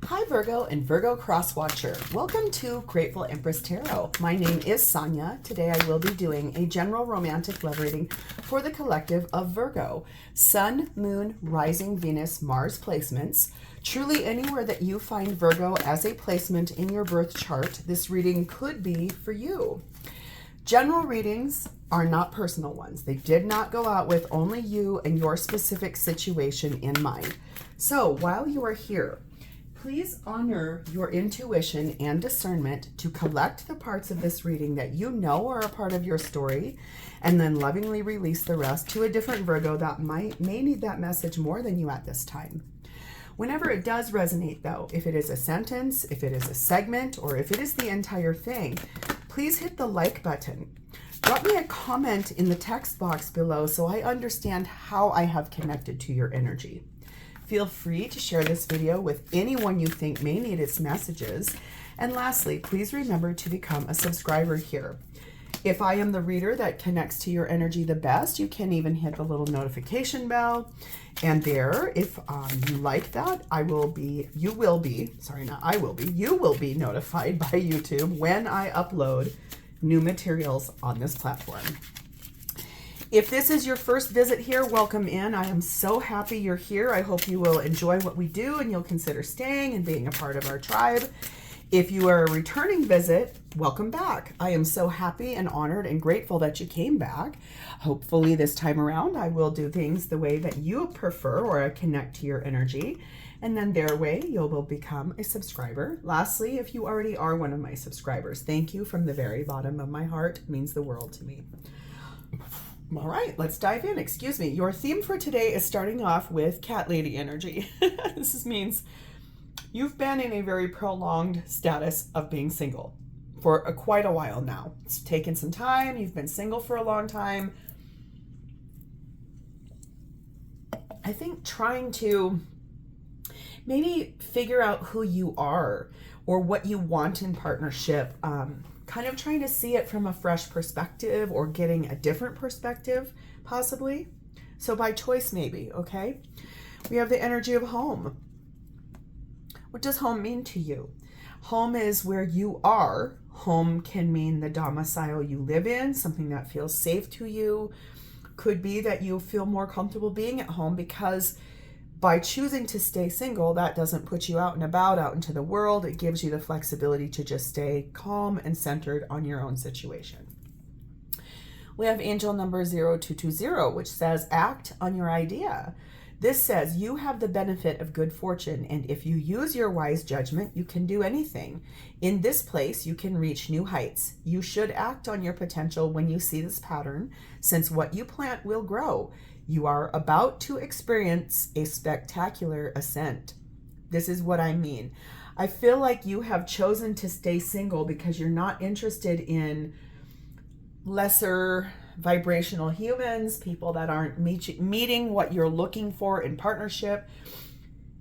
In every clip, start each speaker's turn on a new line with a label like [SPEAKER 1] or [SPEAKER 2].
[SPEAKER 1] Hi Virgo and Virgo Crosswatcher. Welcome to Grateful Empress Tarot. My name is Sonia. Today I will be doing a general romantic love reading for the collective of Virgo. Sun, Moon, Rising, Venus, Mars placements. Truly anywhere that you find Virgo as a placement in your birth chart, this reading could be for you. General readings are not personal ones. They did not go out with only you and your specific situation in mind. So while you are here, please honor your intuition and discernment to collect the parts of this reading that you know are a part of your story, and then lovingly release the rest to a different Virgo that may need that message more than you at this time. Whenever it does resonate though, if it is a sentence, if it is a segment, or if it is the entire thing, please hit the like button. Drop me a comment in the text box below so I understand how I have connected to your energy. Feel free to share this video with anyone you think may need its messages. And lastly, please remember to become a subscriber here. If I am the reader that connects to your energy the best, you can even hit the little notification bell. And there, if you like that, you will be notified by YouTube when I upload new materials on this platform. If this is your first visit here, welcome in. I am so happy you're here. I hope you will enjoy what we do and you'll consider staying and being a part of our tribe. If you are a returning visit, welcome back. I am so happy and honored and grateful that you came back. Hopefully this time around, I will do things the way that you prefer or connect to your energy. And then their way, you will become a subscriber. Lastly, if you already are one of my subscribers, thank you from the very bottom of my heart. It means the world to me. All right, let's dive in. Excuse me. Your theme for today is starting off with cat lady energy. This means you've been in a very prolonged status of being single for quite a while now. It's taken some time. You've been single for a long time. I think trying to maybe figure out who you are or what you want in partnership, kind of trying to see it from a fresh perspective or getting a different perspective, possibly. So by choice, maybe, okay? We have the energy of home. What does home mean to you? Home is where you are. Home can mean the domicile you live in, something that feels safe to you. Could be that you feel more comfortable being at home because by choosing to stay single, that doesn't put you out and about, out into the world. It gives you the flexibility to just stay calm and centered on your own situation. We have angel number 0220, which says, act on your idea. This says you have the benefit of good fortune, and if you use your wise judgment, you can do anything. In this place, you can reach new heights. You should act on your potential when you see this pattern, since what you plant will grow. You are about to experience a spectacular ascent. This is what I mean. I feel like you have chosen to stay single because you're not interested in lesser vibrational humans, people that aren't meeting what you're looking for in partnership.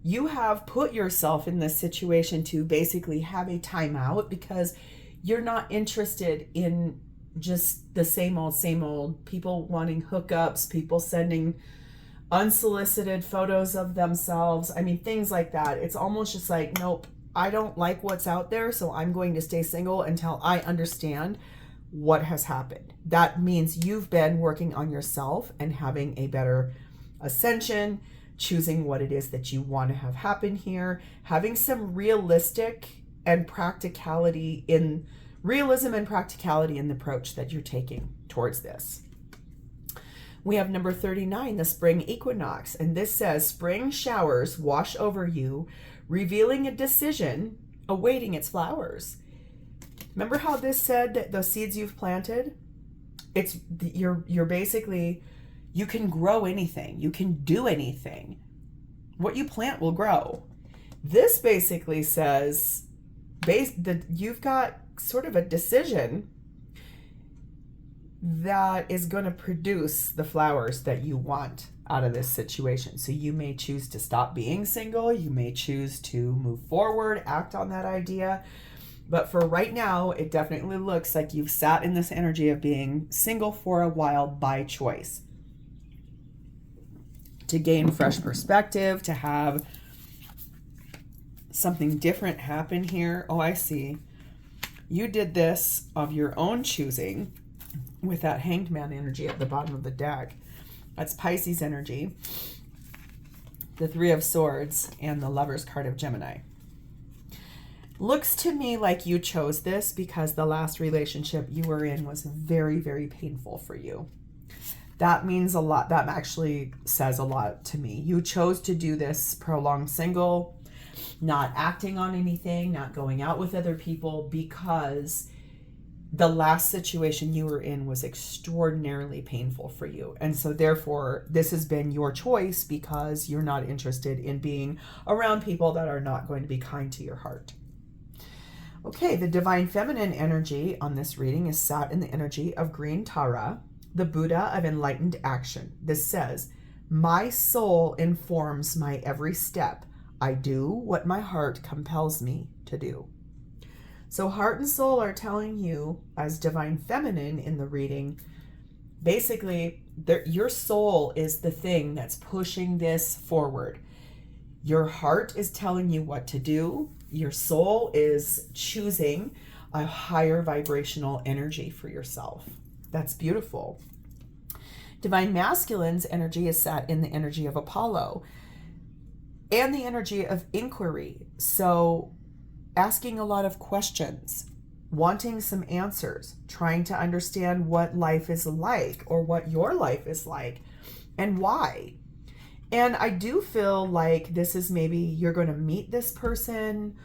[SPEAKER 1] You have put yourself in this situation to basically have a timeout because you're not interested in just the same old people wanting hookups, people sending unsolicited photos of themselves. I mean, things like that. It's almost just like, nope, I don't like what's out there, so I'm going to stay single until I understand what has happened. That means you've been working on yourself and having a better ascension, choosing what it is that you want to have happen here, having some realism and practicality in the approach that you're taking towards this. We have number 39, the spring equinox, and this says spring showers wash over you, revealing a decision awaiting its flowers. Remember how this said that the seeds you've planted, you're basically, you can grow anything, you can do anything. What you plant will grow. This basically says you've got sort of a decision that is going to produce the flowers that you want out of this situation. So you may choose to stop being single. You may choose to move forward, act on that idea. But for right now, it definitely looks like you've sat in this energy of being single for a while by choice. To gain fresh perspective, to have something different happen here. Oh, I see. You did this of your own choosing with that Hanged Man energy at the bottom of the deck. That's Pisces energy, the Three of Swords, and the Lover's card of Gemini. Looks to me like you chose this because the last relationship you were in was very, very painful for you. That means a lot. That actually says a lot to me. You chose to do this prolonged single, not acting on anything, not going out with other people, because the last situation you were in was extraordinarily painful for you. And so therefore, this has been your choice because you're not interested in being around people that are not going to be kind to your heart. Okay, the Divine Feminine energy on this reading is sat in the energy of Green Tara, the Buddha of enlightened action. This says, my soul informs my every step. I do what my heart compels me to do. So heart and soul are telling you, as Divine Feminine in the reading, basically your soul is the thing that's pushing this forward. Your heart is telling you what to do. Your soul is choosing a higher vibrational energy for yourself. That's beautiful. Divine Masculine's energy is sat in the energy of Apollo and the energy of inquiry. So asking a lot of questions, wanting some answers, trying to understand what life is like or what your life is like and why. And I do feel like this is maybe you're going to meet this person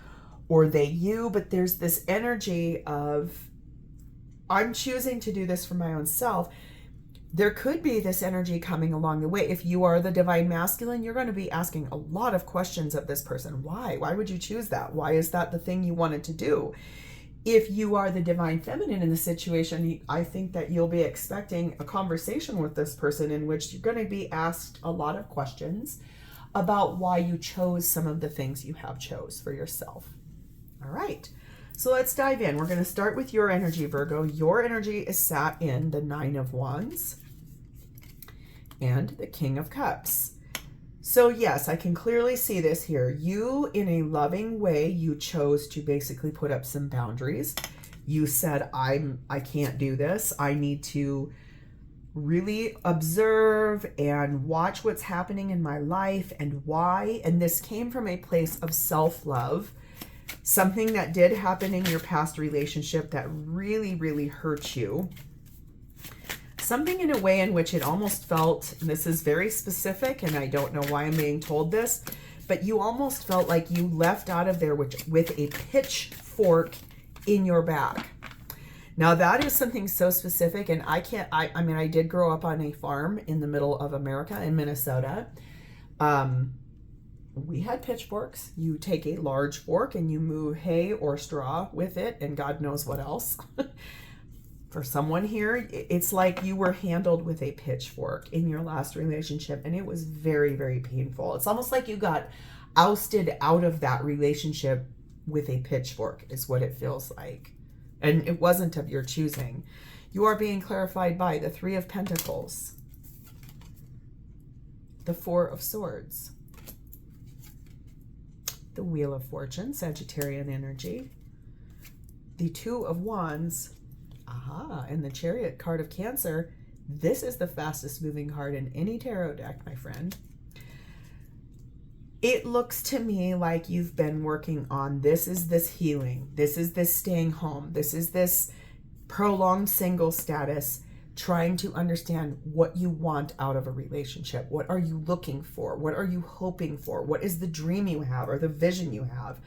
[SPEAKER 1] or they you, but there's this energy of I'm choosing to do this for my own self. There could be this energy coming along the way. If you are the Divine Masculine, you're going to be asking a lot of questions of this person. Why? Why would you choose that? Why is that the thing you wanted to do? If you are the Divine Feminine in the situation, I think that you'll be expecting a conversation with this person in which you're going to be asked a lot of questions about why you chose some of the things you have chose for yourself. All right, so let's dive in. We're going to start with your energy, Virgo. Your energy is sat in the Nine of Wands and the King of Cups. So yes, I can clearly see this here. You, in a loving way, you chose to basically put up some boundaries. You said, I can't do this. I need to really observe and watch what's happening in my life and why. And this came from a place of self-love. Something that did happen in your past relationship that really, really hurt you. Something in a way in which it almost felt, and this is very specific, and I don't know why I'm being told this, but you almost felt like you left out of there with a pitchfork in your back. Now that is something so specific, and I mean, I did grow up on a farm in the middle of America in Minnesota. We had pitchforks. You take a large fork and you move hay or straw with it, and God knows what else. For someone here, it's like you were handled with a pitchfork in your last relationship, and it was very, very painful. It's almost like you got ousted out of that relationship with a pitchfork is what it feels like. And it wasn't of your choosing. You are being clarified by the Three of Pentacles, the Four of Swords, the Wheel of Fortune, Sagittarian energy, the Two of Wands, and the Chariot card of Cancer. This is the fastest moving card in any tarot deck, my friend. It looks to me like you've been working on this healing. This is this staying home. This is this prolonged single status, trying to understand what you want out of a relationship. What are you looking for? What are you hoping for? What is the dream you have or the vision you have?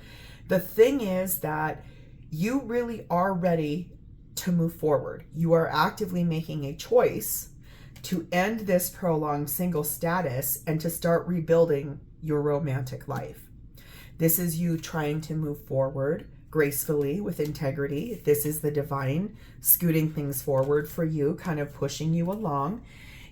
[SPEAKER 1] The thing is that you really are ready to move forward. You are actively making a choice to end this prolonged single status and to start rebuilding your romantic life. This is you trying to move forward gracefully with integrity. This is the divine scooting things forward for you, kind of pushing you along.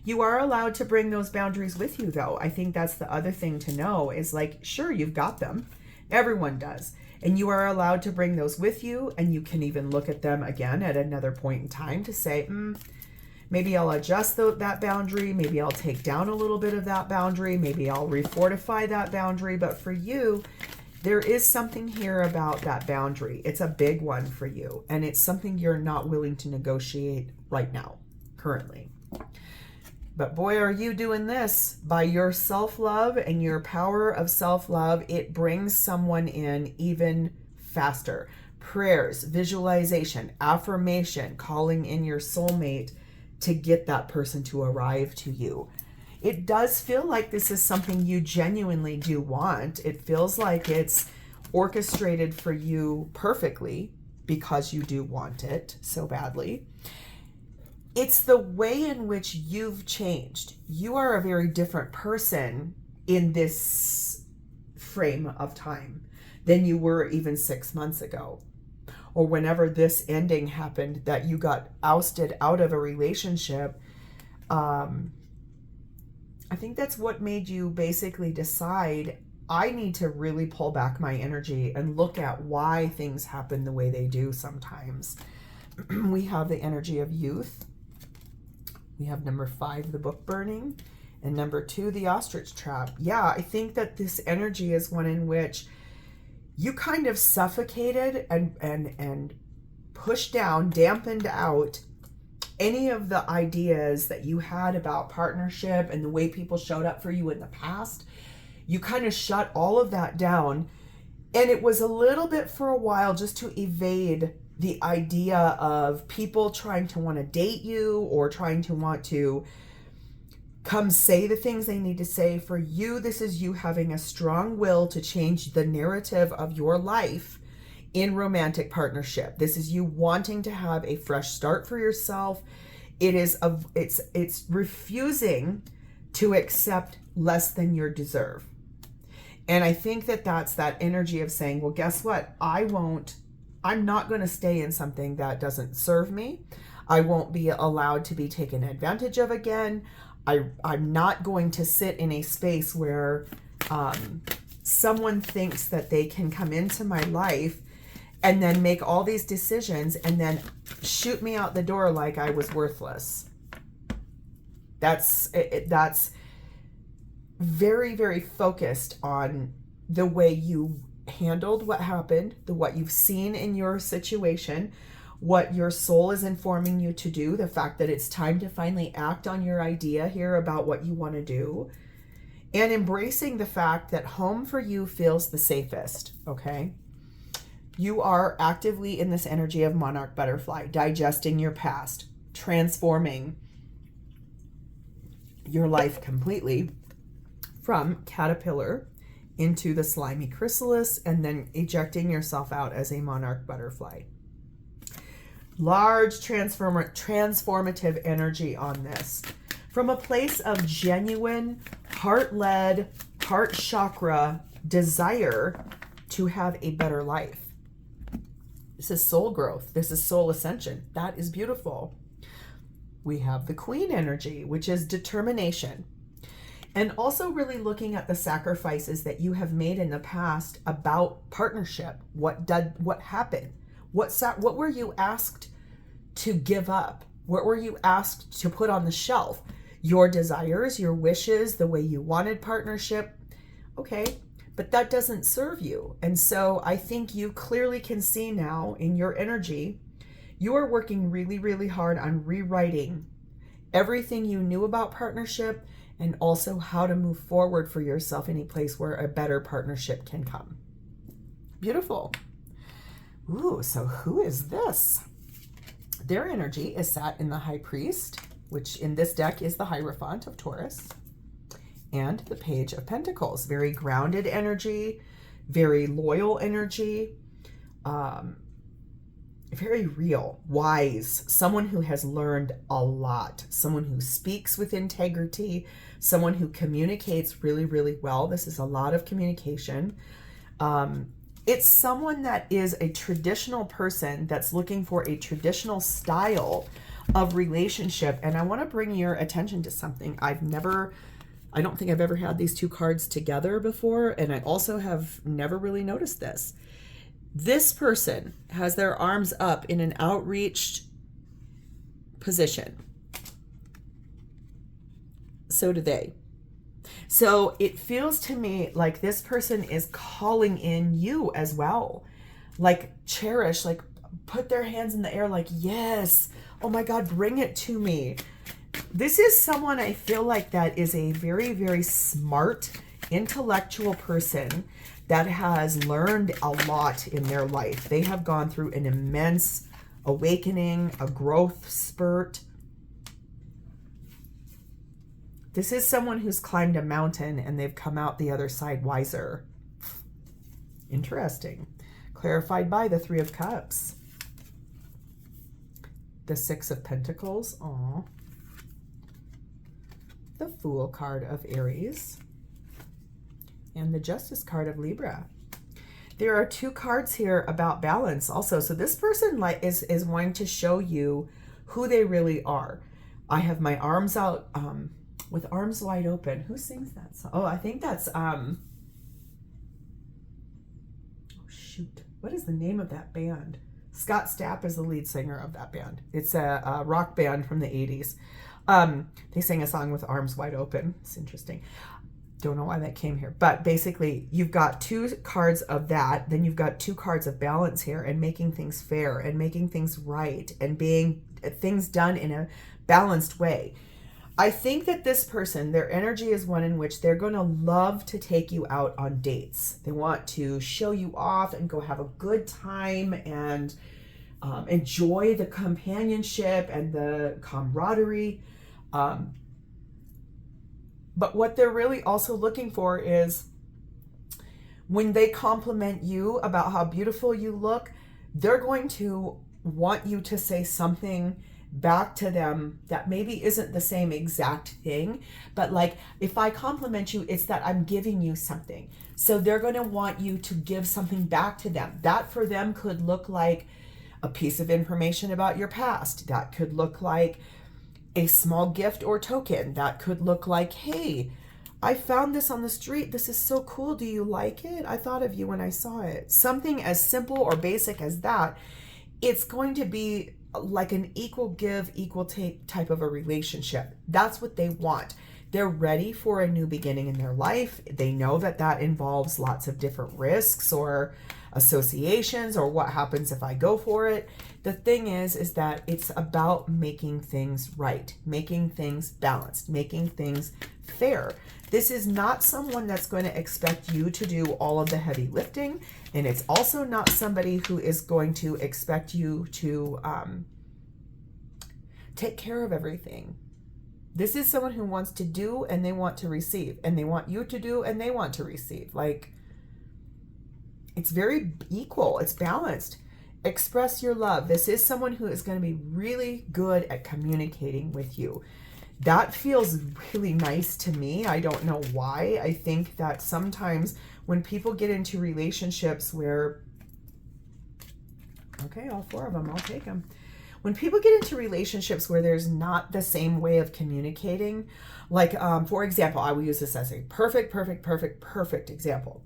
[SPEAKER 1] You are allowed to bring those boundaries with you, though. I think that's the other thing to know is like, sure, you've got them. Everyone does. And you are allowed to bring those with you, and you can even look at them again at another point in time to say, maybe I'll adjust that boundary. Maybe I'll take down a little bit of that boundary. Maybe I'll refortify that boundary. But for you, there is something here about that boundary. It's a big one for you, and it's something you're not willing to negotiate right now, currently. But boy, are you doing this. By your self-love and your power of self-love, it brings someone in even faster. Prayers, visualization, affirmation, calling in your soulmate to get that person to arrive to you. It does feel like this is something you genuinely do want. It feels like it's orchestrated for you perfectly because you do want it so badly. It's the way in which you've changed. You are a very different person in this frame of time than you were even 6 months ago, or whenever this ending happened, that you got ousted out of a relationship. I think that's what made you basically decide, I need to really pull back my energy and look at why things happen the way they do sometimes. We have the energy of youth. We have number 5, the book burning, and number 2, the ostrich trap. Yeah, I think that this energy is one in which you kind of suffocated and pushed down, dampened out any of the ideas that you had about partnership and the way people showed up for you in the past. You kind of shut all of that down, and it was a little bit for a while just to evade the idea of people trying to want to date you or trying to want to come say the things they need to say. For you, this is you having a strong will to change the narrative of your life in romantic partnership. This is you wanting to have a fresh start for yourself. It's refusing to accept less than you deserve. And I think that that's that energy of saying, well, guess what? I'm not going to stay in something that doesn't serve me. I won't be allowed to be taken advantage of again. I'm not going to sit in a space where someone thinks that they can come into my life and then make all these decisions and then shoot me out the door like I was worthless. That's very, very focused on the way you handled what happened, what you've seen in your situation, what your soul is informing you to do, the fact that it's time to finally act on your idea here about what you want to do, and embracing the fact that home for you feels the safest, okay? You are actively in this energy of monarch butterfly, digesting your past, transforming your life completely from caterpillar into the slimy chrysalis, and then ejecting yourself out as a monarch butterfly. Large transformative energy on this. From a place of genuine, heart-led, heart chakra desire to have a better life. This is soul growth. This is soul ascension. That is beautiful. We have the queen energy, which is determination. And also really looking at the sacrifices that you have made in the past about partnership. What happened? What were you asked to give up? What were you asked to put on the shelf? Your desires, your wishes, the way you wanted partnership. Okay, but that doesn't serve you. And so I think you clearly can see now in your energy, you are working really, really hard on rewriting everything you knew about partnership, and also how to move forward for yourself in a place where a better partnership can come. Beautiful. Ooh, so who is this? Their energy is sat in the High Priest, which in this deck is the Hierophant of Taurus, and the Page of Pentacles. Very grounded energy, very loyal energy, very real, wise, someone who has learned a lot, someone who speaks with integrity, someone who communicates really, really well. This is a lot of communication. It's someone that is a traditional person that's looking for a traditional style of relationship. And I want to bring your attention to something. I don't think I've ever had these two cards together before. And I also have never really noticed this. This person has their arms up in an outreached position. So do they. So it feels to me like this person is calling in you as well. Like cherish, like put their hands in the air like, yes, oh my God, bring it to me. This is someone I feel like that is a very, very smart, intellectual person that has learned a lot in their life. They have gone through an immense awakening, a growth spurt. This is someone who's climbed a mountain and they've come out the other side wiser. Interesting. Clarified by the Three of Cups. The Six of Pentacles. Aw. The Fool card of Aries. And the Justice card of Libra. There are two cards here about balance also. So this person is wanting to show you who they really are. I have my arms out with arms wide open. Who sings that song? Oh, I think that's oh shoot. What is the name of that band? Scott Stapp is the lead singer of that band. It's a rock band from the 80s. They sang a song with arms wide open. It's interesting. Don't know why that came here, but basically you've got two cards of that, then you've got two cards of balance here, and making things fair and making things right and being things done in a balanced way. I think that this person, their energy is one in which they're going to love to take you out on dates. They want to show you off and go have a good time and enjoy the companionship and the camaraderie. But what they're really also looking for is when they compliment you about how beautiful you look, they're going to want you to say something back to them that maybe isn't the same exact thing, but like if I compliment you, it's that I'm giving you something. So they're going to want you to give something back to them. That for them could look like a piece of information about your past. That could look like a small gift or token. That could look like, hey, I found this on the street. This is so cool. Do you like it? I thought of you when I saw it. Something as simple or basic as that. It's going to be like an equal give, equal take type of a relationship. That's what they want. They're ready for a new beginning in their life. They know that that involves lots of different risks or associations or what happens if I go for it. The thing is that it's about making things right, making things balanced, making things fair. This is not someone that's going to expect you to do all of the heavy lifting, and it's also not somebody who is going to expect you to take care of everything. This is someone who wants to do and they want to receive, and they want you to do and they want to receive. Like, it's very equal. It's balanced. Express your love. This is someone who is going to be really good at communicating with you. That feels really nice to me. I don't know why. I think that sometimes when people get into relationships where, okay, all four of them, I'll take them. When people get into relationships where there's not the same way of communicating, like, for example, I will use this as a perfect example.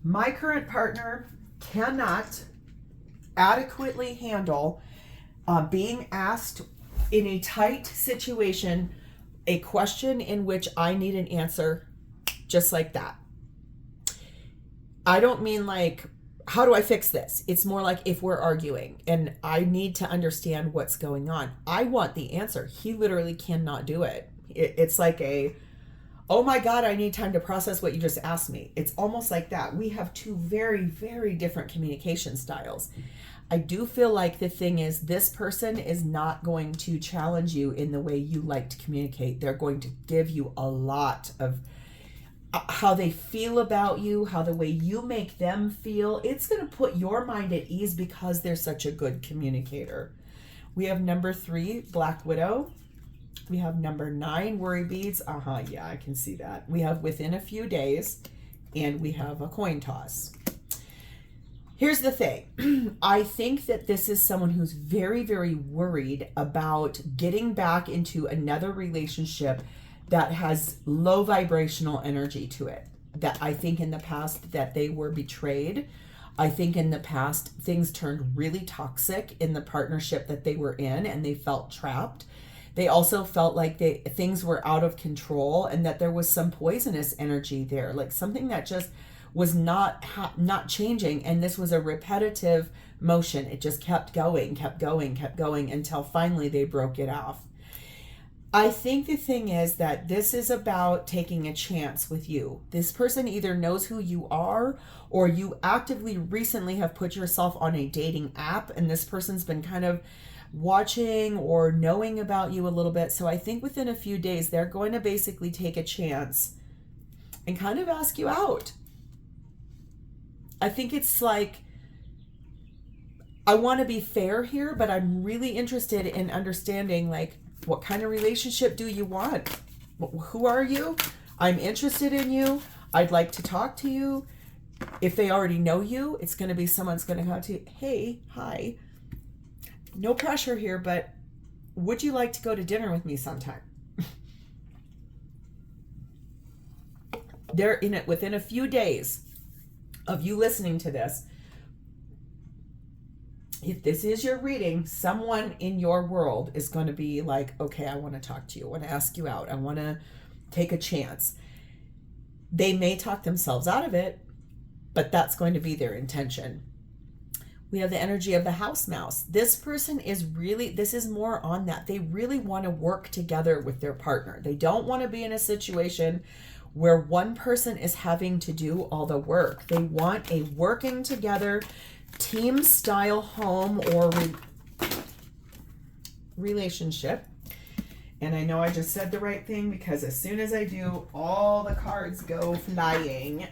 [SPEAKER 1] My current partner cannot adequately handle being asked in a tight situation a question in which I need an answer just like that. I don't mean like, how do I fix this? It's more like if we're arguing and I need to understand what's going on. I want the answer. He literally cannot do it. It's like a, oh my God, I need time to process what you just asked me. It's almost like that. We have two very, very different communication styles. I do feel like the thing is, this person is not going to challenge you in the way you like to communicate. They're going to give you a lot of how they feel about you, how the way you make them feel. It's going to put your mind at ease because they're such a good communicator. We have number 3, Black Widow. We have number 9, Worry Beads. Yeah, I can see that. We have Within a Few Days, and we have a Coin Toss. Here's the thing. I think that this is someone who's very, very worried about getting back into another relationship that has low vibrational energy to it. That I think in the past that they were betrayed. I think in the past things turned really toxic in the partnership that they were in and they felt trapped. They also felt like things were out of control and that there was some poisonous energy there, like something that just was not changing. And this was a repetitive motion. It just kept going, kept going, kept going until finally they broke it off. I think the thing is that this is about taking a chance with you. This person either knows who you are, or you actively recently have put yourself on a dating app and this person's been kind of watching or knowing about you a little bit. So I think within a few days, they're going to basically take a chance and kind of ask you out. I think it's like, I want to be fair here, but I'm really interested in understanding, like, what kind of relationship do you want? Who are you? I'm interested in you. I'd like to talk to you. If they already know you, it's going to be someone's going to come to you. Hey, hi. No pressure here, but would you like to go to dinner with me sometime? They're in it within a few days of you listening to this. If this is your reading, someone in your world is going to be like, okay, I want to talk to you. I want to ask you out. I want to take a chance. They may talk themselves out of it, but that's going to be their intention. We have the energy of the house mouse. This person is really, this is more on that. They really want to work together with their partner. They don't want to be in a situation where one person is having to do all the work. They want a working together team style home or relationship. And I know I just said the right thing because as soon as I do, all the cards go flying.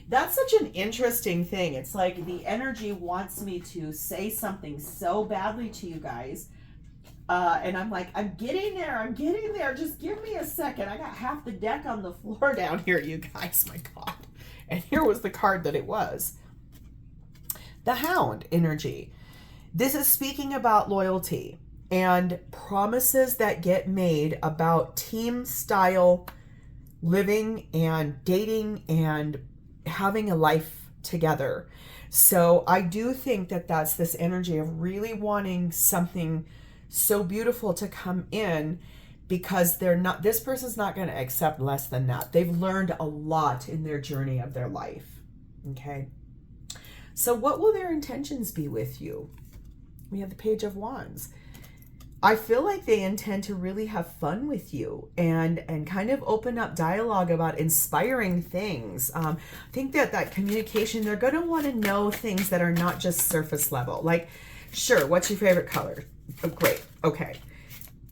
[SPEAKER 1] That's such an interesting thing. It's like the energy wants me to say something so badly to you guys. And I'm like, I'm getting there. Just give me a second. I got half the deck on the floor down here, you guys. My God. And here was the card that it was. The Hound energy. This is speaking about loyalty and promises that get made about team style living and dating and having a life together. So I do think that that's this energy of really wanting something so beautiful to come in, because this person's not going to accept less than that. They've learned a lot in their journey of their life. Okay. So what will their intentions be with you? We have the Page of Wands. I feel like they intend to really have fun with you and kind of open up dialogue about inspiring things. I think that communication, they're going to want to know things that are not just surface level. Like, sure, what's your favorite color? Oh, great. Okay.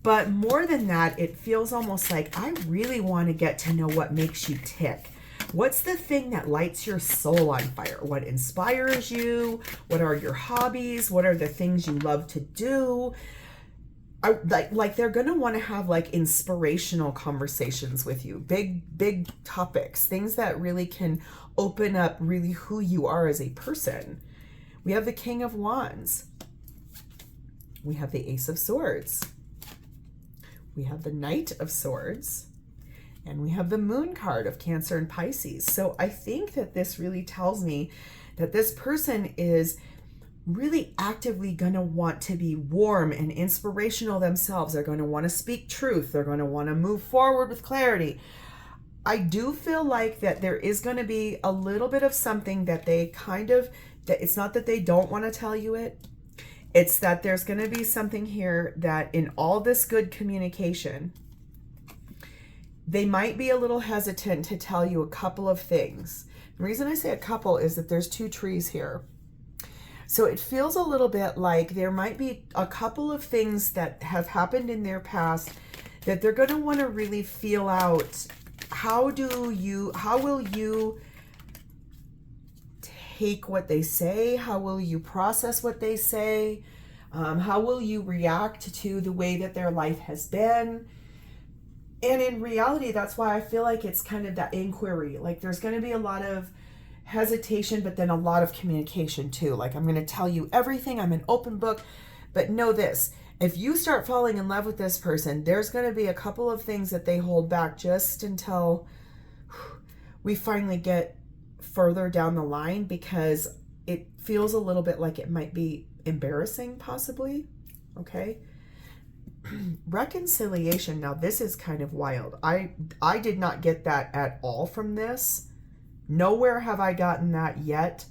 [SPEAKER 1] But more than that, it feels almost like I really want to get to know what makes you tick. What's the thing that lights your soul on fire? What inspires you? What are your hobbies? What are the things you love to do? Like they're going to want to have like inspirational conversations with you. Big topics. Things that really can open up really who you are as a person. We have the King of Wands. We have the Ace of Swords. We have the Knight of Swords. And we have the Moon card of Cancer and Pisces. So I think that this really tells me that this person is really actively going to want to be warm and inspirational themselves. They're going to want to speak truth. They're going to want to move forward with clarity. I do feel like that there is going to be a little bit of something that they kind of, that it's not that they don't want to tell you it. It's that there's going to be something here that in all this good communication, they might be a little hesitant to tell you a couple of things. The reason I say a couple is that there's two trees here. So it feels a little bit like there might be a couple of things that have happened in their past that they're going to want to really feel out. How will you take what they say? How will you process what they say? How will you react to the way that their life has been? And in reality, that's why I feel like it's kind of that inquiry. Like there's going to be a lot of hesitation, but then a lot of communication too. Like, I'm going to tell you everything. I'm an open book. But know this, if you start falling in love with this person, there's going to be a couple of things that they hold back just until we finally get further down the line, because it feels a little bit like it might be embarrassing, possibly. Okay. reconciliation. Now this is kind of wild. I did not get that at all from this. Nowhere have I gotten that yet.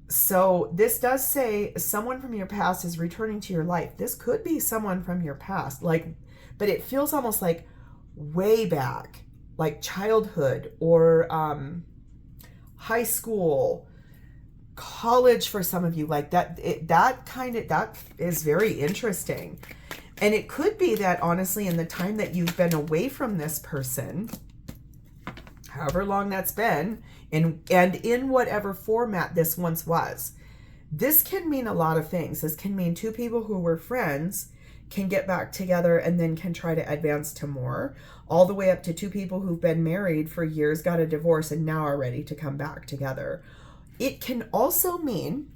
[SPEAKER 1] So this does say someone from your past is returning to your life. This could be someone from your past, like, but it feels almost like way back, like childhood or high school, college for some of you, like that. That is very interesting. And it could be that honestly, in the time that you've been away from this person, however long that's been, and in whatever format this once was, this can mean a lot of things. This can mean two people who were friends can get back together and then can try to advance to more, all the way up to two people who've been married for years, got a divorce, and now are ready to come back together. It can also mean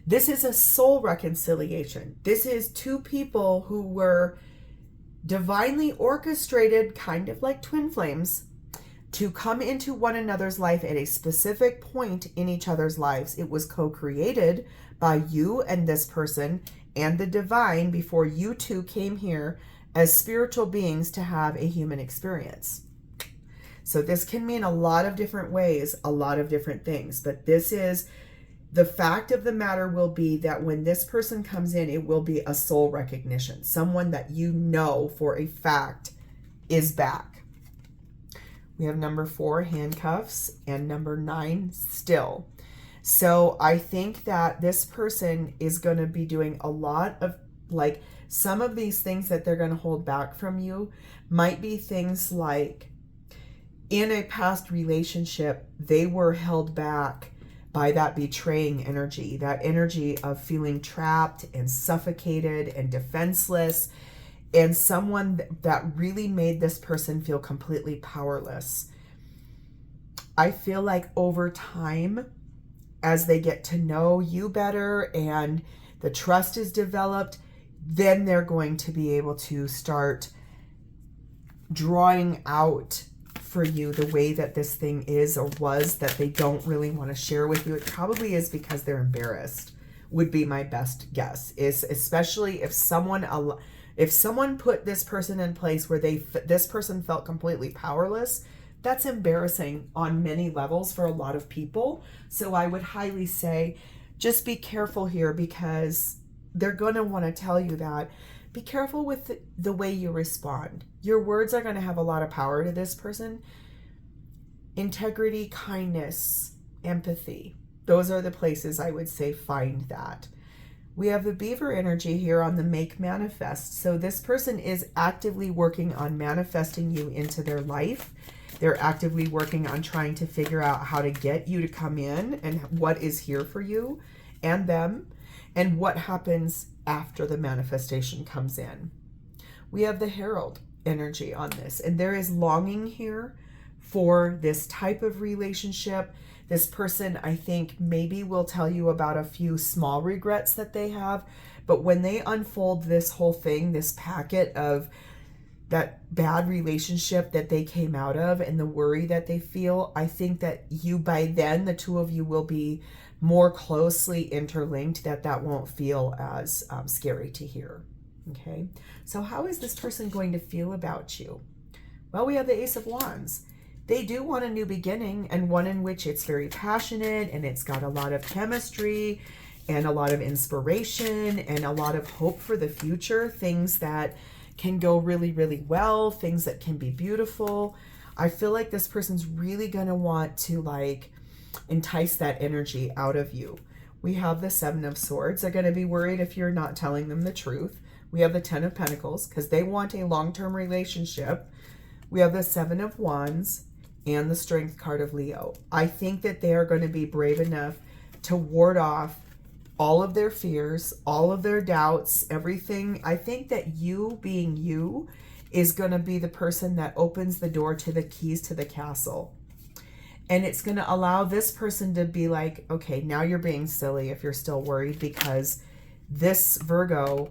[SPEAKER 1] this is a soul reconciliation. This is two people who were divinely orchestrated, kind of like twin flames, to come into one another's life at a specific point in each other's lives. It was co-created by you and this person and the divine before you two came here as spiritual beings to have a human experience. So this can mean a lot of different ways, a lot of different things, but this is the fact of the matter will be that when this person comes in, it will be a soul recognition, someone that you know for a fact is back. We have number 4, handcuffs, and number 9, still. So I think that this person is going to be doing a lot of, like, some of these things that they're going to hold back from you might be things like in a past relationship, they were held back by that betraying energy, that energy of feeling trapped and suffocated and defenseless, and someone that really made this person feel completely powerless. I feel like over time, as they get to know you better and the trust is developed, then they're going to be able to start drawing out for you the way that this thing is or was that they don't really want to share with you. It probably is because they're embarrassed, would be my best guess, is especially if someone put this person in place where this person felt completely powerless. That's embarrassing on many levels for a lot of people. So I would highly say just be careful here, because they're going to want to tell you that. Be careful with the way you respond. Your words are going to have a lot of power to this person. Integrity, kindness, empathy. Those are the places I would say find that. We have the beaver energy here on the make manifest. So this person is actively working on manifesting you into their life. They're actively working on trying to figure out how to get you to come in and what is here for you and them, and what happens after the manifestation comes in. We have the herald energy on this, and there is longing here for this type of relationship. This person, I think, maybe will tell you about a few small regrets that they have, but when they unfold this whole thing, this packet of that bad relationship that they came out of and the worry that they feel, I think that you, by then, the two of you will be more closely interlinked, that won't feel as scary to hear. Okay, so how is this person going to feel about you? Well, we have the Ace of Wands. They do want a new beginning, and one in which it's very passionate and it's got a lot of chemistry and a lot of inspiration and a lot of hope for the future, things that can go really, really well, things that can be beautiful. I feel like this person's really going to want to entice that energy out of you. We have the 7 of Swords. They're going to be worried if you're not telling them the truth. We have the 10 of Pentacles because they want a long-term relationship. We have the 7 of Wands and the Strength card of Leo. I think that they are going to be brave enough to ward off all of their fears, all of their doubts, everything. I think that you being you is going to be the person that opens the door to the keys to the castle. And it's going to allow this person to be like, okay, now you're being silly if you're still worried, because this Virgo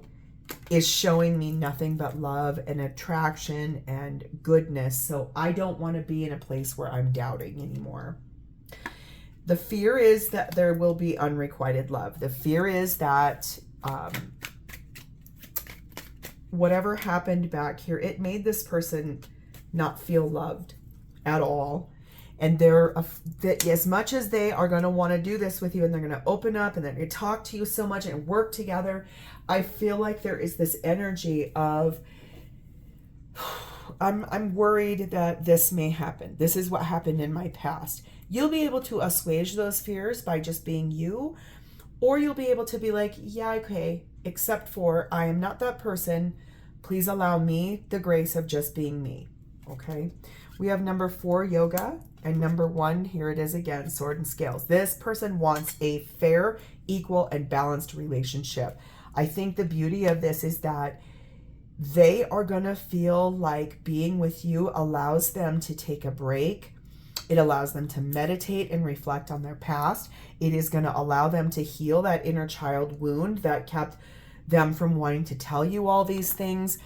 [SPEAKER 1] is showing me nothing but love and attraction and goodness. So I don't want to be in a place where I'm doubting anymore. The fear is that there will be unrequited love. The fear is that whatever happened back here, it made this person not feel loved at all. And they're, as much as they are going to want to do this with you, and they're going to open up and they're going to talk to you so much and work together, I feel like there is this energy of, I'm worried that this may happen. This is what happened in my past. You'll be able to assuage those fears by just being you, or you'll be able to be like, yeah, okay, except for I am not that person. Please allow me the grace of just being me. Okay. We have number 4, yoga, and number 1, here it is again, sword and scales. This person wants a fair, equal, and balanced relationship. I think the beauty of this is that they are going to feel like being with you allows them to take a break. It allows them to meditate and reflect on their past. It is going to allow them to heal that inner child wound that kept them from wanting to tell you all these things.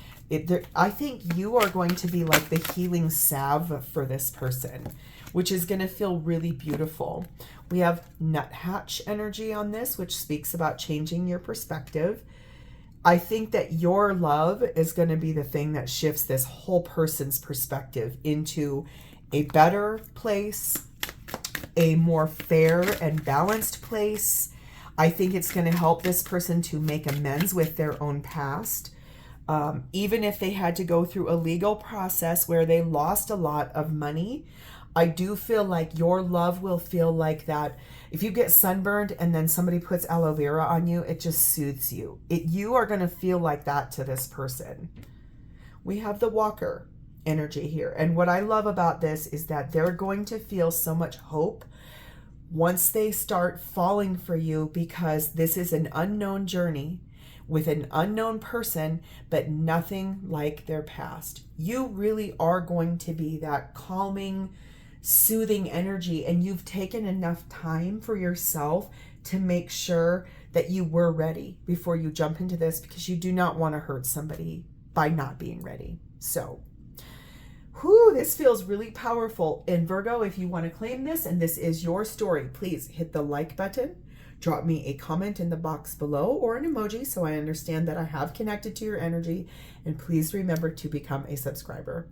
[SPEAKER 1] I think you are going to be like the healing salve for this person, which is going to feel really beautiful. We have nuthatch energy on this, which speaks about changing your perspective. I think that your love is going to be the thing that shifts this whole person's perspective into a better place, a more fair and balanced place. I think it's going to help this person to make amends with their own past. Even if they had to go through a legal process where they lost a lot of money, I do feel like your love will feel like that. If you get sunburned and then somebody puts aloe vera on you, it just soothes you. You are going to feel like that to this person. We have the walker energy here. And what I love about this is that they're going to feel so much hope once they start falling for you, because this is an unknown journey with an unknown person, but nothing like their past. You really are going to be that calming, soothing energy, and you've taken enough time for yourself to make sure that you were ready before you jump into this, because you do not want to hurt somebody by not being ready. So, this feels really powerful. And Virgo, if you want to claim this and this is your story, please hit the like button. Drop me a comment in the box below or an emoji so I understand that I have connected to your energy. And please remember to become a subscriber.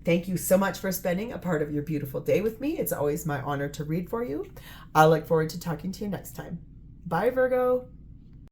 [SPEAKER 1] Thank you so much for spending a part of your beautiful day with me. It's always my honor to read for you. I look forward to talking to you next time. Bye, Virgo.